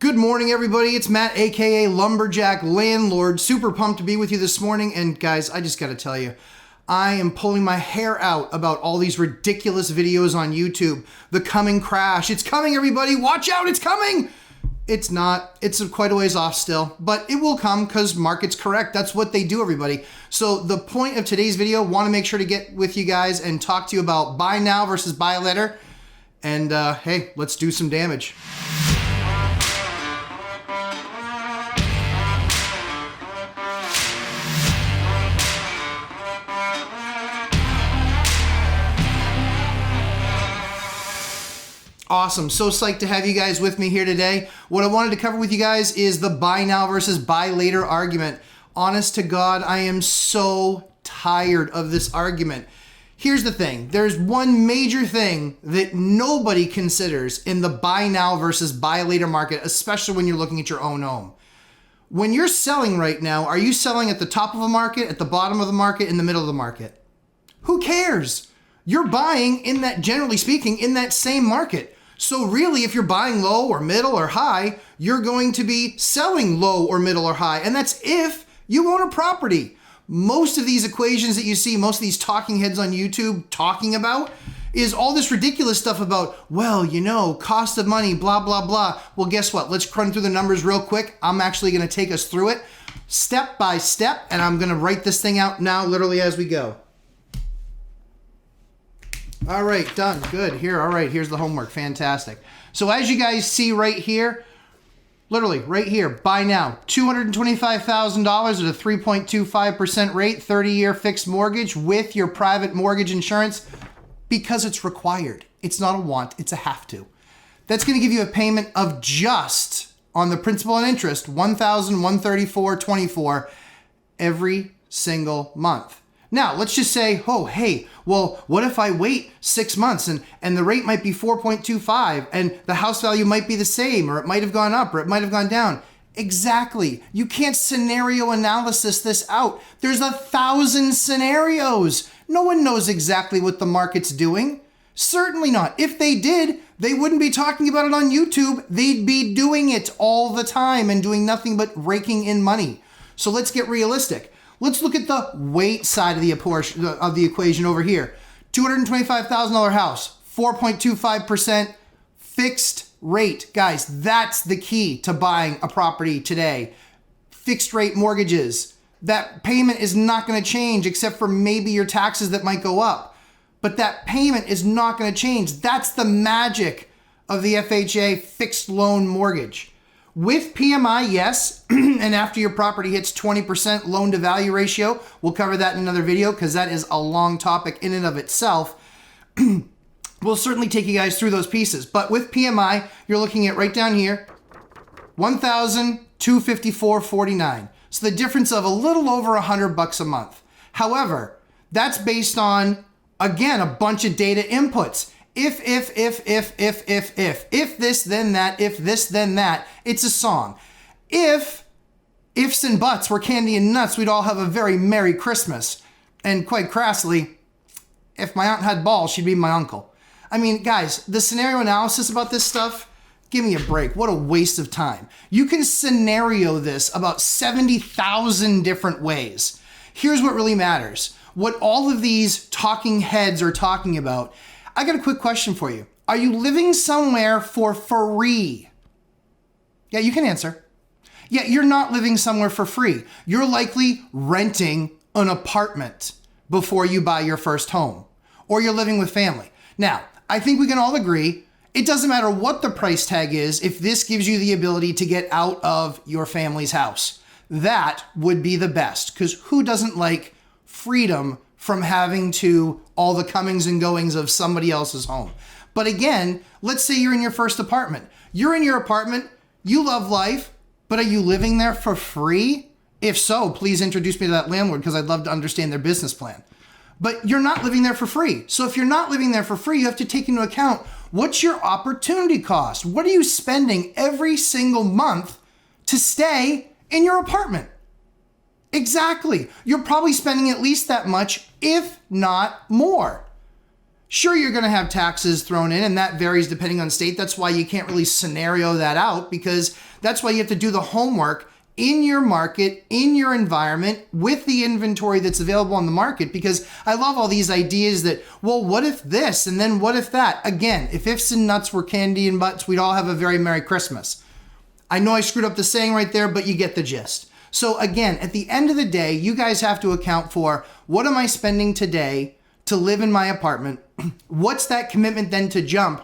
Good morning, everybody. It's Matt, aka Lumberjack Landlord. Super pumped to be with you this morning. And guys, I just got to tell you, I am pulling my hair out about all these ridiculous videos on YouTube. The coming crash. It's coming, everybody. Watch out. It's coming. It's not. It's quite a ways off still, but it will come because market's correct. That's what they do, everybody. So the point of today's video, want to make sure to get with you guys and talk to you about buy now versus buy later. And hey, let's do some damage. Awesome. So psyched to have you guys with me here today. What I wanted to cover with you guys is the buy now versus buy later argument. Honest to God, I am so tired of this argument. Here's the thing. There's one major thing that nobody considers in the buy now versus buy later market, especially when you're looking at your own home. When you're selling right now, are you selling at the top of a market, at the bottom of the market, in the middle of the market? Who cares? You're buying in that, generally speaking, in that same market. So really, if you're buying low or middle or high, you're going to be selling low or middle or high. And that's if you own a property. Most of these equations that you see, most of these talking heads on YouTube talking about is all this ridiculous stuff about, well, you know, cost of money, blah, blah, blah. Well, guess what? Let's run through the numbers real quick. I'm actually going to take us through it step by step, and I'm going to write this thing out now literally as we go. All right, done. Good. Here, all right, here's the homework. Fantastic. So as you guys see right here, literally right here, buy now, $225,000 at a 3.25% rate, 30-year fixed mortgage with your private mortgage insurance because it's required. It's not a want, it's a have to. That's going to give you a payment of just on the principal and interest, $1,134.24 every single month. Now, let's just say, oh, hey, well, what if I wait 6 months and the rate might be 4.25 and the house value might be the same, or it might have gone up or it might have gone down? Exactly. You can't scenario analysis this out. There's 1,000 scenarios. No one knows exactly what the market's doing. Certainly not. If they did, they wouldn't be talking about it on YouTube. They'd be doing it all the time and doing nothing but raking in money. So let's get realistic. Let's look at the weight side of the equation over here. $225,000 house, 4.25% fixed rate. Guys, that's the key to buying a property today. Fixed rate mortgages. That payment is not going to change except for maybe your taxes that might go up. But that payment is not going to change. That's the magic of the FHA fixed loan mortgage. With PMI, yes, and after your property hits 20% loan to value ratio, we'll cover that in another video because that is a long topic in and of itself. We'll certainly take you guys through those pieces. But with PMI, you're looking at right down here, $1,254.49. So the difference of a little over $100 a month. However, that's based on, again, a bunch of data inputs. If this, then that, if this, then that, it's a song. If ifs and buts were candy and nuts, we'd all have a very Merry Christmas. And quite crassly, if my aunt had balls, she'd be my uncle. I mean, guys, the scenario analysis about this stuff, give me a break. What a waste of time. You can scenario this about 70,000 different ways. Here's what really matters. What all of these talking heads are talking about. I got a quick question for you. Are you living somewhere for free? Yeah, you can answer. Yeah, you're not living somewhere for free. You're likely renting an apartment before you buy your first home, or you're living with family. Now, I think we can all agree, it doesn't matter what the price tag is if this gives you the ability to get out of your family's house. That would be the best, because who doesn't like freedom from having to all the comings and goings of somebody else's home? But again, let's say you're in your first apartment. You're in your apartment, you love life, but are you living there for free? If so, please introduce me to that landlord because I'd love to understand their business plan. But you're not living there for free. So if you're not living there for free, you have to take into account what's your opportunity cost? What are you spending every single month to stay in your apartment? Exactly. You're probably spending at least that much, if not more. Sure, you're going to have taxes thrown in, and that varies depending on state. That's why you can't really scenario that out, because that's why you have to do the homework in your market, in your environment, with the inventory that's available on the market. Because I love all these ideas that, well, what if this, and then what if that? Again, if ifs and nuts were candy and butts, we'd all have a very Merry Christmas. I know I screwed up the saying right there, but you get the gist. So again, at the end of the day, you guys have to account for, what am I spending today to live in my apartment? What's that commitment then to jump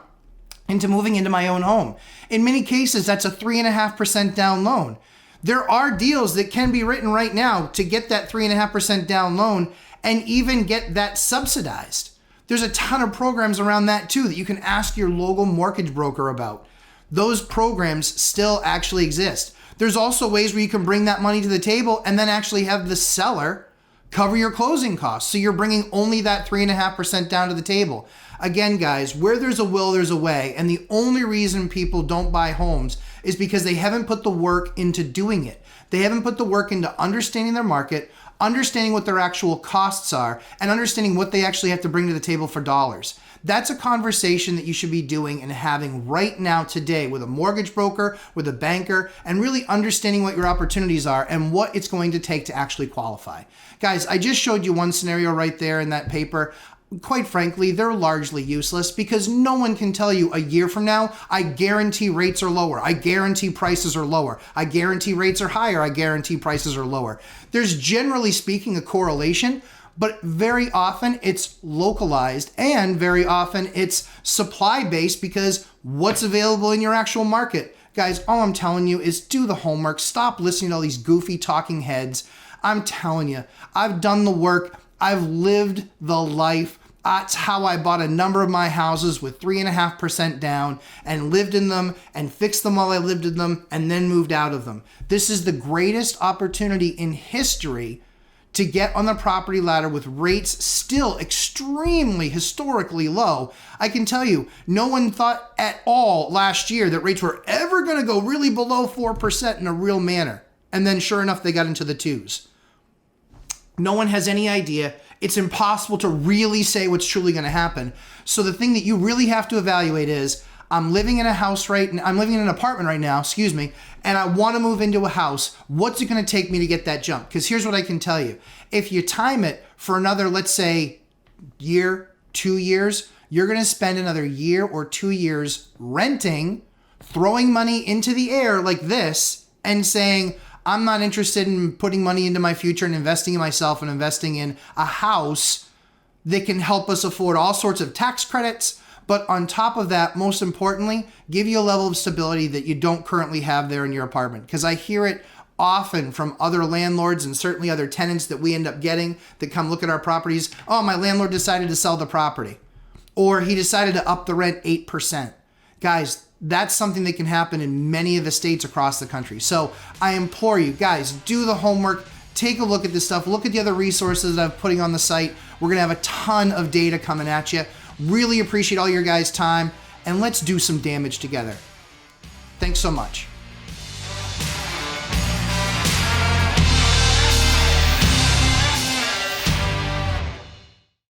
into moving into my own home? In many cases, that's a 3.5% down loan. There are deals that can be written right now to get that 3.5% down loan and even get that subsidized. There's a ton of programs around that too that you can ask your local mortgage broker about. Those programs still actually exist. There's also ways where you can bring that money to the table and then actually have the seller cover your closing costs. So you're bringing only that 3.5% down to the table. Again, guys, where there's a will, there's a way. And the only reason people don't buy homes is because they haven't put the work into doing it. They haven't put the work into understanding their market, understanding what their actual costs are, and understanding what they actually have to bring to the table for dollars. That's a conversation that you should be doing and having right now today with a mortgage broker, with a banker, and really understanding what your opportunities are and what it's going to take to actually qualify. Guys, I just showed you one scenario right there in that paper. Quite frankly, they're largely useless because no one can tell you a year from now, I guarantee rates are lower. I guarantee prices are lower. I guarantee rates are higher. I guarantee prices are lower. There's generally speaking a correlation, but very often it's localized and very often it's supply based because what's available in your actual market. Guys, all I'm telling you is do the homework. Stop listening to all these goofy talking heads. I'm telling you, I've done the work. I've lived the life. That's how I bought a number of my houses with 3.5% down and lived in them and fixed them while I lived in them and then moved out of them. This is the greatest opportunity in history to get on the property ladder with rates still extremely historically low. I can tell you, no one thought at all last year that rates were ever going to go really below 4% in a real manner. And then sure enough, they got into the twos. No one has any idea. It's impossible to really say what's truly going to happen. So the thing that you really have to evaluate is, I'm living in an apartment right now, and I want to move into a house. What's it going to take me to get that jump? Because here's what I can tell you. If you time it for another, let's say, year, 2 years, you're going to spend another year or 2 years renting, throwing money into the air like this, and saying, I'm not interested in putting money into my future and investing in myself and investing in a house that can help us afford all sorts of tax credits. But on top of that, most importantly, give you a level of stability that you don't currently have there in your apartment. Because I hear it often from other landlords and certainly other tenants that we end up getting that come look at our properties. Oh, my landlord decided to sell the property. Or he decided to up the rent 8%. Guys, that's something that can happen in many of the states across the country. So I implore you, guys, do the homework. Take a look at this stuff. Look at the other resources that I'm putting on the site. We're going to have a ton of data coming at you. Really appreciate all your guys' time, and let's do some damage together. Thanks so much.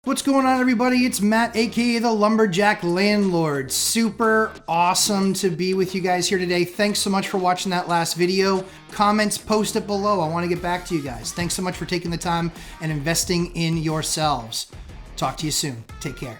What's going on, everybody? It's Matt, aka the Lumberjack Landlord. Super awesome to be with you guys here today. Thanks so much for watching that last video. Comments, post it below. I want to get back to you guys. Thanks so much for taking the time and investing in yourselves. Talk to you soon. Take care.